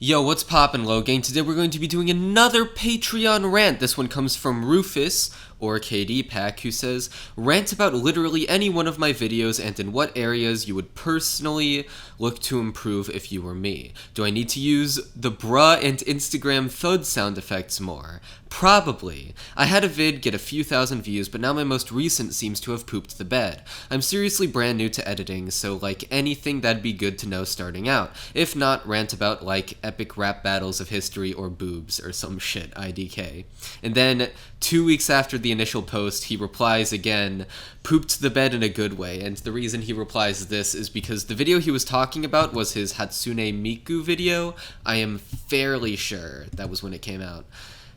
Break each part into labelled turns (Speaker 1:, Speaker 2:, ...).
Speaker 1: Yo, what's poppin', Logang? Today we're going to be doing another Patreon rant. This one comes from Rufus, or KD Pack, who says, rant about literally any one of my videos and in what areas you would personally look to improve if you were me. Do I need to use the bruh and Instagram thud sound effects more? Probably. I had a vid get a few thousand views, but now my most recent seems to have pooped the bed. I'm seriously brand new to editing, so like anything that'd be good to know starting out. If not, rant about like epic rap battles of history or boobs or some shit, IDK. And then 2 weeks after the initial post, he replies again, pooped the bed in a good way, and the reason he replies this is because the video he was talking about was his Hatsune Miku video. I am fairly sure that was when it came out,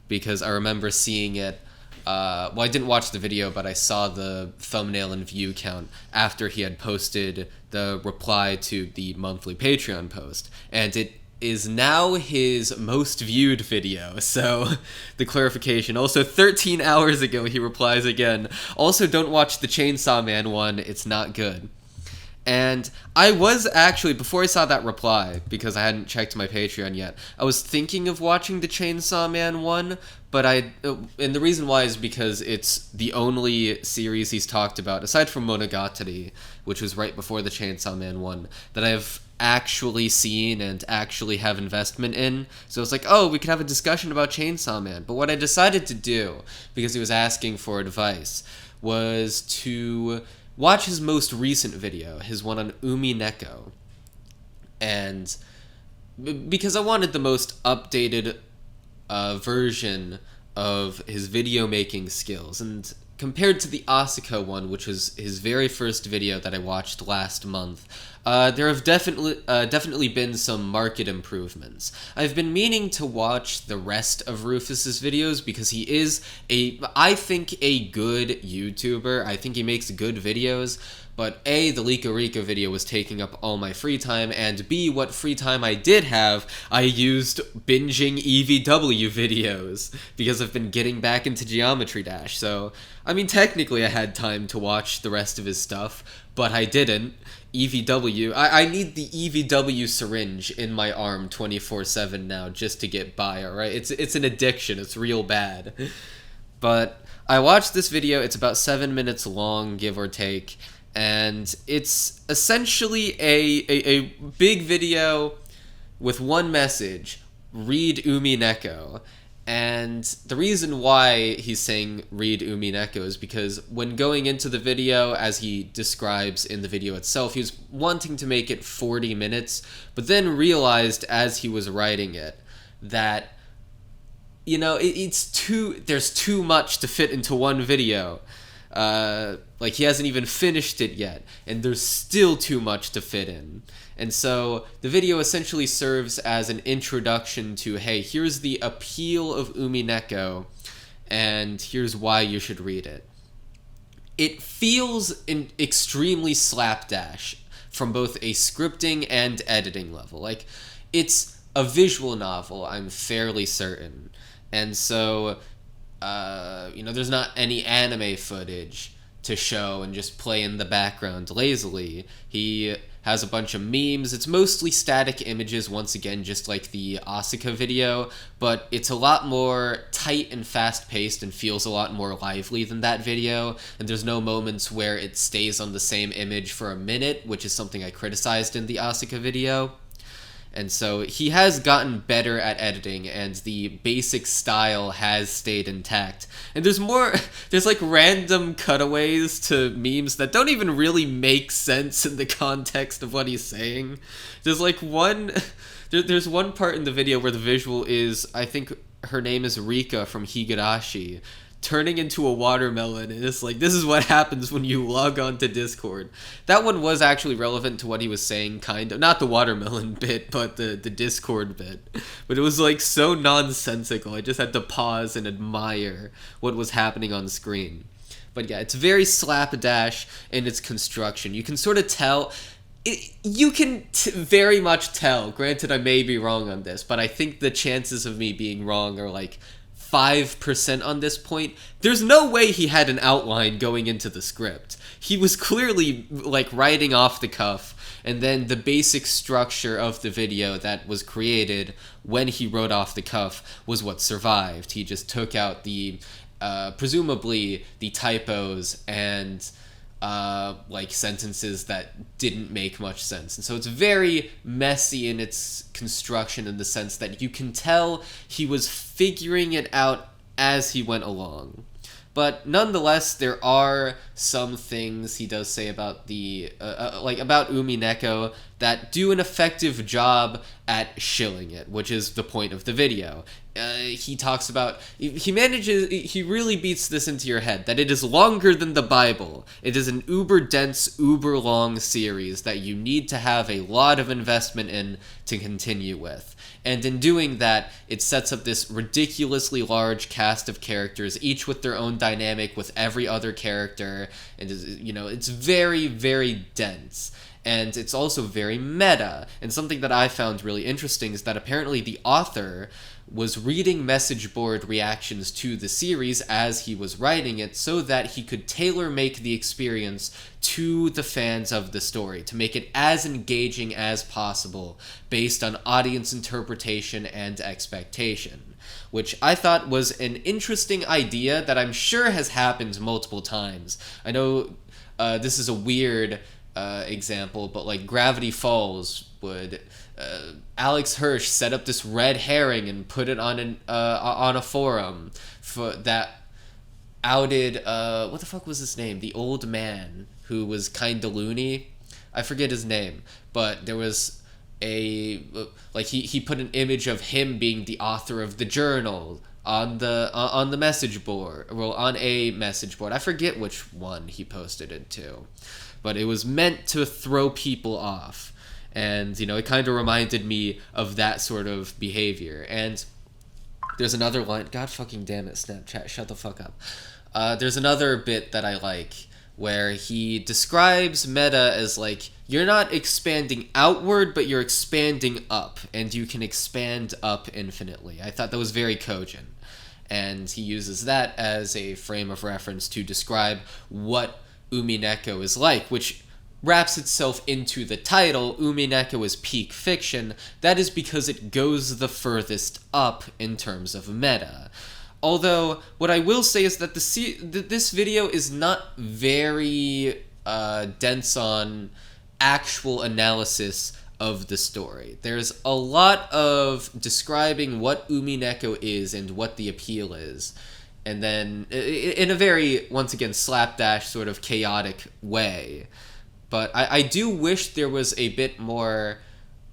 Speaker 1: because I remember seeing it, well, I didn't watch the video, but I saw the thumbnail and view count after he had posted the reply to the monthly Patreon post, and it is now his most viewed video, so the clarification. Also, 13 hours ago, he replies again, also don't watch the Chainsaw Man one, it's not good. And I was actually, before I saw that reply, because I hadn't checked my Patreon yet, I was thinking of watching the Chainsaw Man one, but and the reason why is because it's the only series he's talked about, aside from Monogatari, which was right before the Chainsaw Man one, that I've actually seen and actually have investment in. So it's like, oh, we could have a discussion about Chainsaw Man. But what I decided to do, because he was asking for advice, was to watch his most recent video, his one on Umi Neko. And because I wanted the most updated version of his video making skills, and compared to the Asuka one, which was his very first video that I watched last month, there have definitely been some market improvements. I've been meaning to watch the rest of Rufus's videos because he is I think, a good YouTuber. I think he makes good videos, but A, the Lika Rika video was taking up all my free time, and B, what free time I did have, I used binging EVW videos, because I've been getting back into Geometry Dash. So, I mean, technically I had time to watch the rest of his stuff, but I didn't. EVW, I need the EVW syringe in my arm 24/7 now just to get by, alright? It's an addiction, it's real bad. But I watched this video, it's about 7 minutes long, give or take, and it's essentially a big video with one message: read Umi Neko. And the reason why he's saying read Umi Neko is because when going into the video, as he describes in the video itself, he was wanting to make it 40 minutes, but then realized as he was writing it that, you know, there's too much to fit into one video. Like, he hasn't even finished it yet, and there's still too much to fit in. And so the video essentially serves as an introduction to, hey, here's the appeal of Umi Neko, and here's why you should read it. It feels extremely slapdash from both a scripting and editing level. Like, it's a visual novel, I'm fairly certain. And so, you know, there's not any anime footage to show and just play in the background lazily. He has a bunch of memes. It's mostly static images, once again, just like the Asuka video, but it's a lot more tight and fast-paced and feels a lot more lively than that video, and there's no moments where it stays on the same image for a minute, which is something I criticized in the Asuka video. And so he has gotten better at editing, and the basic style has stayed intact. And there's like random cutaways to memes that don't even really make sense in the context of what he's saying. There's like there's one part in the video where the visual is, I think her name is Rika from Higurashi, turning into a watermelon, and it's like, this is what happens when you log on to Discord. That one was actually relevant to what he was saying, kind of. Not the watermelon bit, but the Discord bit. But it was like so nonsensical, I just had to pause and admire what was happening on screen. But yeah, it's very slapdash in its construction. You can sort of tell... You can very much tell, granted I may be wrong on this, but I think the chances of me being wrong are like 5% on this point. There's no way he had an outline going into the script. He was clearly like writing off the cuff, and then the basic structure of the video that was created when he wrote off the cuff was what survived. He just took out the presumably the typos and like sentences that didn't make much sense. And so it's very messy in its construction, in the sense that you can tell he was figuring it out as he went along. But nonetheless, there are some things he does say about the like about Umineko that do an effective job at shilling it, which is the point of the video. He talks about, he really beats this into your head, that it is longer than the Bible. It is an uber-dense, uber-long series that you need to have a lot of investment in to continue with. And in doing that, it sets up this ridiculously large cast of characters, each with their own dynamic with every other character, and it's very, very dense. And it's also very meta. And something that I found really interesting is that apparently the author was reading message board reactions to the series as he was writing it, so that he could tailor-make the experience to the fans of the story, to make it as engaging as possible based on audience interpretation and expectation, which I thought was an interesting idea that I'm sure has happened multiple times. I know this is a weird example, but like Gravity Falls would... Alex Hirsch set up this red herring and put it on a forum that outed what the fuck was his name? The old man who was kinda loony. I forget his name, but there was he put an image of him being the author of the journal on the message board, well, on a message board. I forget which one he posted it to, but it was meant to throw people off. And, it kind of reminded me of that sort of behavior. And there's another line... God fucking damn it, Snapchat, shut the fuck up. There's another bit that I like where he describes meta as, like, you're not expanding outward, but you're expanding up. And you can expand up infinitely. I thought that was very cogent. And he uses that as a frame of reference to describe what Umineko is like, which... wraps itself into the title. Umineko is peak fiction. That is because it goes the furthest up in terms of meta. Although, what I will say is that this video is not very dense on actual analysis of the story. There's a lot of describing what Umineko is and what the appeal is. And then, in a very, once again, slapdash sort of chaotic way. But I do wish there was a bit more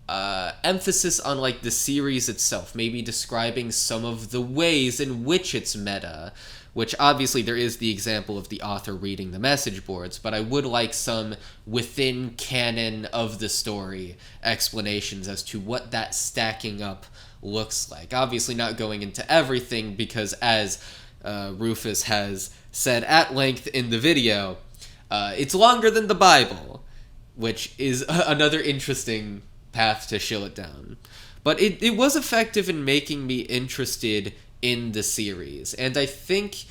Speaker 1: emphasis on, like, the series itself. Maybe describing some of the ways in which it's meta. Which, obviously, there is the example of the author reading the message boards. But I would like some within canon of the story explanations as to what that stacking up looks like. Obviously not going into everything, because as Rufus has said at length in the video... it's longer than the Bible, which is another interesting path to shill it down. But it was effective in making me interested in the series. And I think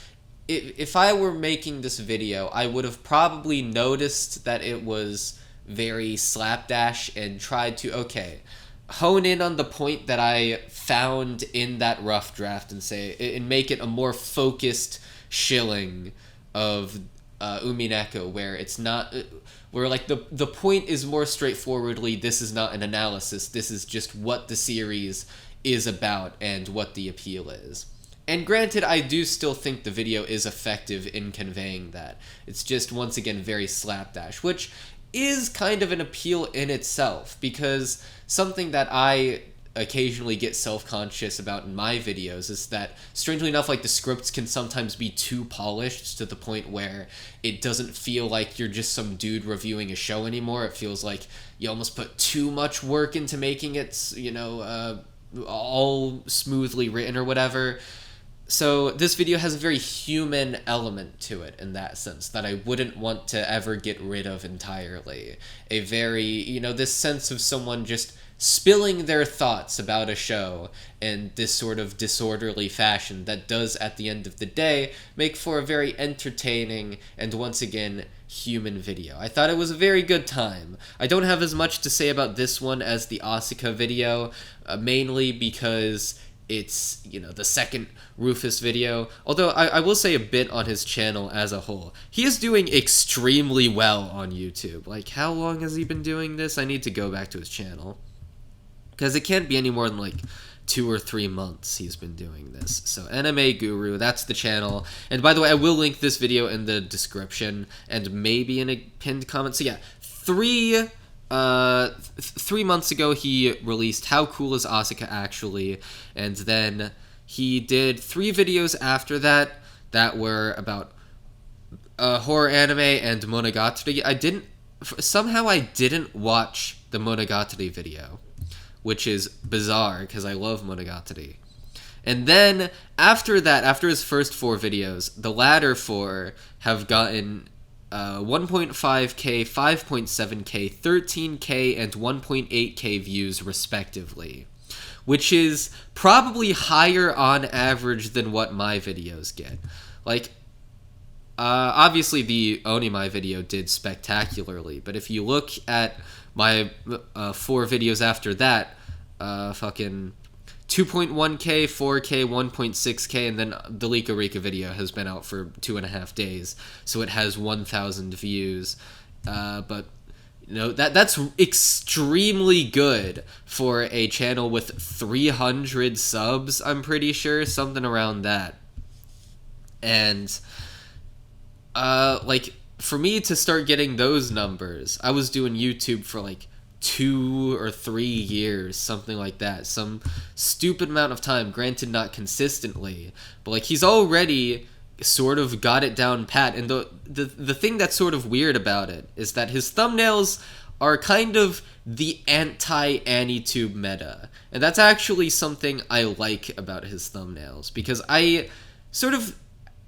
Speaker 1: if I were making this video, I would have probably noticed that it was very slapdash and tried to, hone in on the point that I found in that rough draft and make it a more focused shilling of Umineko, where it's not, where like the point is more straightforwardly, this is not an analysis, this is just what the series is about and what the appeal is. And granted, I do still think the video is effective in conveying that. It's just, once again, very slapdash, which is kind of an appeal in itself, because something that I occasionally get self-conscious about in my videos is that, strangely enough, like, the scripts can sometimes be too polished to the point where it doesn't feel like you're just some dude reviewing a show anymore. It feels like you almost put too much work into making it, all smoothly written or whatever. So this video has a very human element to it in that sense that I wouldn't want to ever get rid of entirely. A very, this sense of someone just spilling their thoughts about a show in this sort of disorderly fashion that does, at the end of the day, make for a very entertaining and, once again, human video. I thought it was a very good time. I don't have as much to say about this one as the Asuka video, mainly because it's, the second Rufus video. Although I will say a bit on his channel as a whole. He is doing extremely well on YouTube. Like, how long has he been doing this? I need to go back to his channel, because it can't be any more than, 2 or 3 months he's been doing this. So, Anime Guru, that's the channel. And by the way, I will link this video in the description and maybe in a pinned comment. So yeah, 3 months ago he released How Cool is Asuka Actually? And then he did 3 videos after that were about horror anime and Monogatari. Somehow I didn't watch the Monogatari video, which is bizarre because I love Monogatari. And then after that, after his first 4 videos, the latter 4 have gotten 1.5k, 5.7k, 13k, and 1.8k views respectively, which is probably higher on average than what my videos get. Obviously the Onimai video did spectacularly, but if you look at my 4 videos after that, fucking 2.1k, 4k, 1.6k, and then the Lika Rika video has been out for 2.5 days, so it has 1,000 views. But that's extremely good for a channel with 300 subs. I'm pretty sure, something around that. And for me to start getting those numbers, I was doing YouTube for 2 or 3 years, something like that. Some stupid amount of time, granted not consistently, but he's already sort of got it down pat. And the thing that's sort of weird about it is that his thumbnails are kind of the anti-AniTube meta. And that's actually something I like about his thumbnails, because I sort of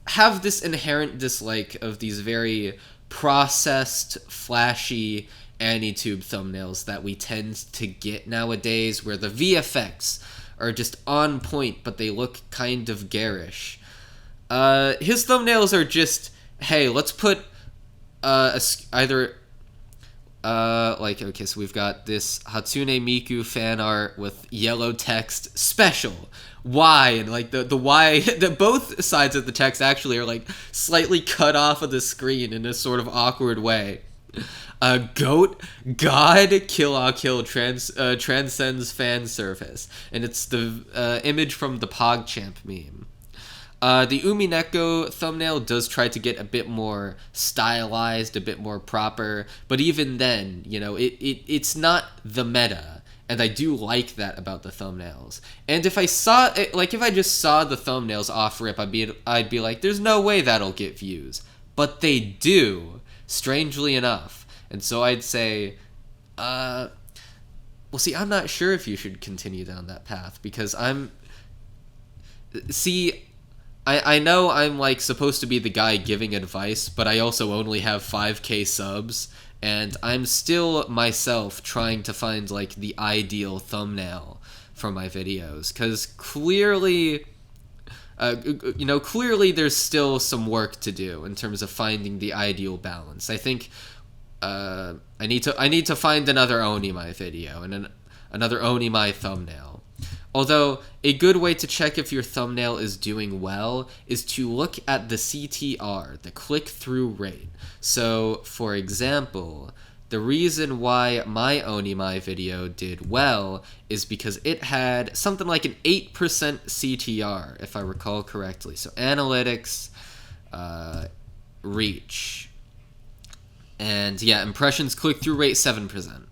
Speaker 1: have this inherent dislike of these very processed, flashy AniTube thumbnails that we tend to get nowadays, where the VFX are just on point, but they look kind of garish. His thumbnails are just, hey, let's put okay, so we've got this Hatsune Miku fan art with yellow text, special, Y, and the Y, both sides of the text actually are slightly cut off of the screen in a sort of awkward way. Goat God Kill Kill transcends fan service, and it's the image from the PogChamp meme. The Umineko thumbnail does try to get a bit more stylized, a bit more proper, but even then, it's not the meta, and I do like that about the thumbnails. And if I saw it, if I just saw the thumbnails off rip, I'd be like, there's no way that'll get views, but they do, strangely enough. And so I'd say, well, see, I'm not sure if you should continue down that path, because I know I'm supposed to be the guy giving advice, but I also only have 5k subs, and I'm still myself trying to find the ideal thumbnail for my videos, because clearly there's still some work to do in terms of finding the ideal balance. I think I need to find another Onimai video and another Onimai thumbnail. Although, a good way to check if your thumbnail is doing well is to look at the CTR, the click-through rate. So, for example, the reason why my Onimai video did well is because it had something like an 8% CTR, if I recall correctly. So, analytics, reach, and yeah, impressions, click-through rate, 7%.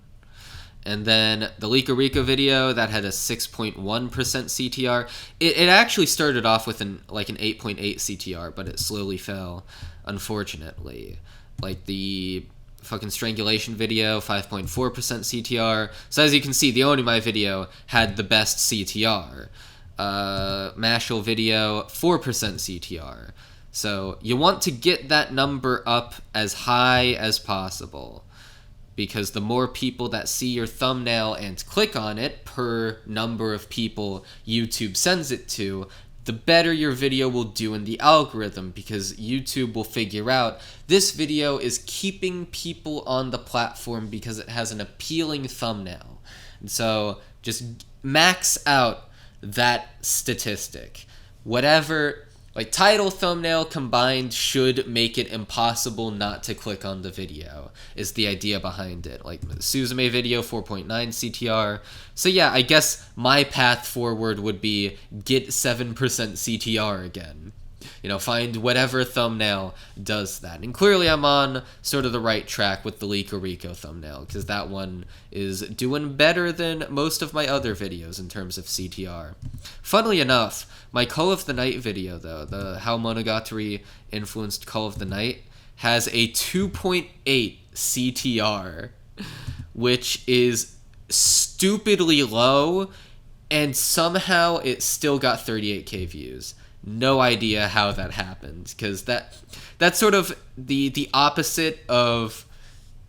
Speaker 1: And then the Lika Rika video, that had a 6.1% CTR. It actually started off with an 8.8 CTR, but it slowly fell, unfortunately. The fucking strangulation video, 5.4% CTR. So as you can see, the Onimai video had the best CTR. Mashal video, 4% CTR. So you want to get that number up as high as possible. because the more people that see your thumbnail and click on it per number of people YouTube sends it to, the better your video will do in the algorithm, because YouTube will figure out this video is keeping people on the platform because it has an appealing thumbnail. And so just max out that statistic. Whatever, like title, thumbnail combined should make it impossible not to click on the video, is the idea behind it. Like Suzume video, 4.9 CTR. So yeah, I guess my path forward would be get 7% CTR again. You know, find whatever thumbnail does that. And clearly I'm on sort of the right track with the Lico Rico thumbnail, because that one is doing better than most of my other videos in terms of CTR. Funnily enough, my Call of the Night video, though, the How Monogatari Influenced Call of the Night, has a 2.8 CTR, which is stupidly low, and somehow it still got 38k views. No idea how that happened, because that's sort of the opposite of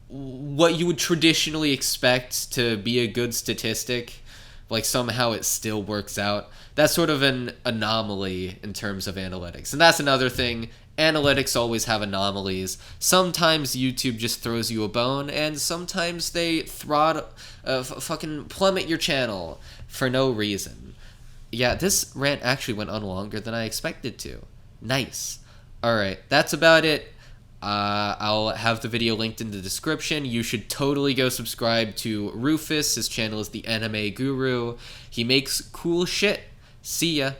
Speaker 1: what you would traditionally expect to be a good statistic. Like somehow it still works out. That's sort of an anomaly in terms of analytics. And that's another thing. Analytics always have anomalies. Sometimes YouTube just throws you a bone, and sometimes they fucking plummet your channel for no reason. Yeah, this rant actually went on longer than I expected to. Nice. Alright, that's about it. I'll have the video linked in the description. You should totally go subscribe to Rufus. His channel is the Anime Guru. He makes cool shit. See ya.